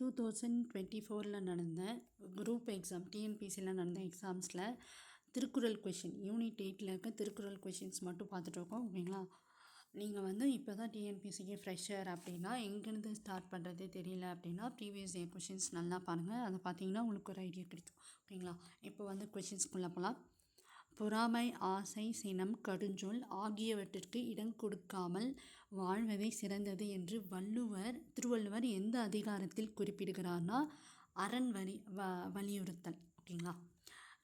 2024 நடந்த group exam டிஎன்பிசியில் நடந்த எக்ஸாம்ஸில் திருக்குறள் கொஷின் யூனிட் 8 இருக்க திருக்குறள் கொஷின்ஸ் மட்டும் பார்த்துட்டு இருக்கோம். ஓகேங்களா? நீங்கள் இப்போ தான் டிஎன்பிசிக்கு ஃப்ரெஷர் அப்படின்னா எங்கேருந்து ஸ்டார்ட் பண்ணுறதே தெரியல அப்படின்னா ப்ரீவியஸ் இயர் கொஷின்ஸ் நல்லா பாருங்கள். அதை பார்த்தீங்கன்னா உங்களுக்கு ஒரு ஐடியா கிடைக்கும். ஓகேங்களா? இப்போ கொஷின்ஸ்குள்ளே போகலாம். பொறாமை, ஆசை, சினம், கடுஞ்சொல் ஆகியவற்றிற்கு இடம் கொடுக்காமல் வாழ்வதே சிறந்தது என்று திருவள்ளுவர் எந்த அதிகாரத்தில் குறிப்பிடுகிறார்னா அரண் வலியுறுத்தல். ஓகேங்களா?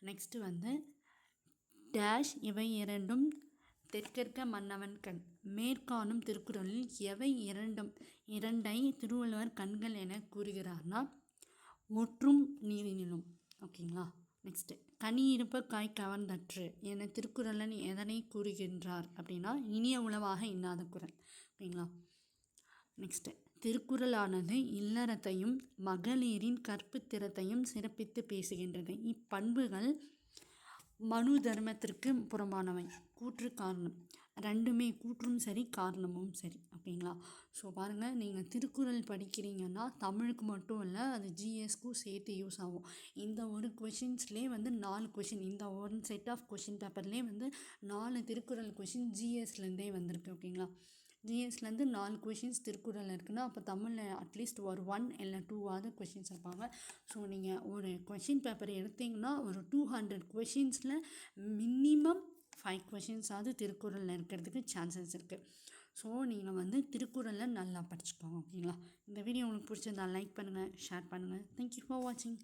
நெக்ஸ்ட்டு டேஷ் இவை இரண்டும் தெற்கற்க மன்னவன் கண் மேற்காணும் திருக்குறளில் எவை இரண்டை திருவள்ளுவர் கண்கள் என கூறுகிறார்னா ஒற்றும் நீரினிலும். ஓகேங்களா? நெக்ஸ்ட்டு கனி இருப்ப காய் கவர்ந்தற்று என திருக்குறளன் எதனை கூறுகின்றார் அப்படின்னா இனிய உளவாக இன்னாத குறள். ஓகேங்களா? நெக்ஸ்ட்டு திருக்குறளானது இல்லறத்தையும் மகளிரின் கற்பு திறத்தையும் சிறப்பித்து பேசுகின்றது. இப்பண்புகள் மனு தர்மத்திற்கு புறம்பானவை. கூற்று காரணம் ரெண்டுமே, கூற்றும் சரி காரணமும் சரி. ஓகேங்களா? ஸோ பாருங்கள், நீங்கள் திருக்குறள் படிக்கிறீங்கன்னா தமிழுக்கு மட்டும் இல்லை, அது ஜிஎஸ்க்கும் சேர்த்து யூஸ் ஆகும். இந்த ஒரு கொஷின்ஸ்லேயே 4 கொஷின், இந்த ஒன் செட் ஆஃப் கொஷின் பேப்பர்லேயே 4 திருக்குறள் கொஷின் ஜிஎஸ்லேருந்தே வந்திருக்கு. ஓகேங்களா? ஜிஎஸ்லேருந்து 4 கொஷின்ஸ் திருக்குறள் இருக்குன்னா அப்போ தமிழில் அட்லீஸ்ட் ஒரு 1 இல்லை 2 கொஷின்ஸ் இருப்பாங்க. ஸோ நீங்கள் ஒரு கொஷின் பேப்பர் எடுத்திங்கன்னா ஒரு 200 கொஷின்ஸில் மினிமம் 5 கொஷின்ஸாவது திருக்குறளில் இருக்கிறதுக்கு சான்சஸ் இருக்குது. ஸோ நீங்கள் திருக்குறளை நல்லா படிச்சுக்கோங்க. ஓகேங்களா? இந்த வீடியோ உங்களுக்கு பிடிச்சிருந்தா லைக் பண்ணுங்கள், ஷேர் பண்ணுங்கள். தேங்க்யூ ஃபார் வாட்சிங்.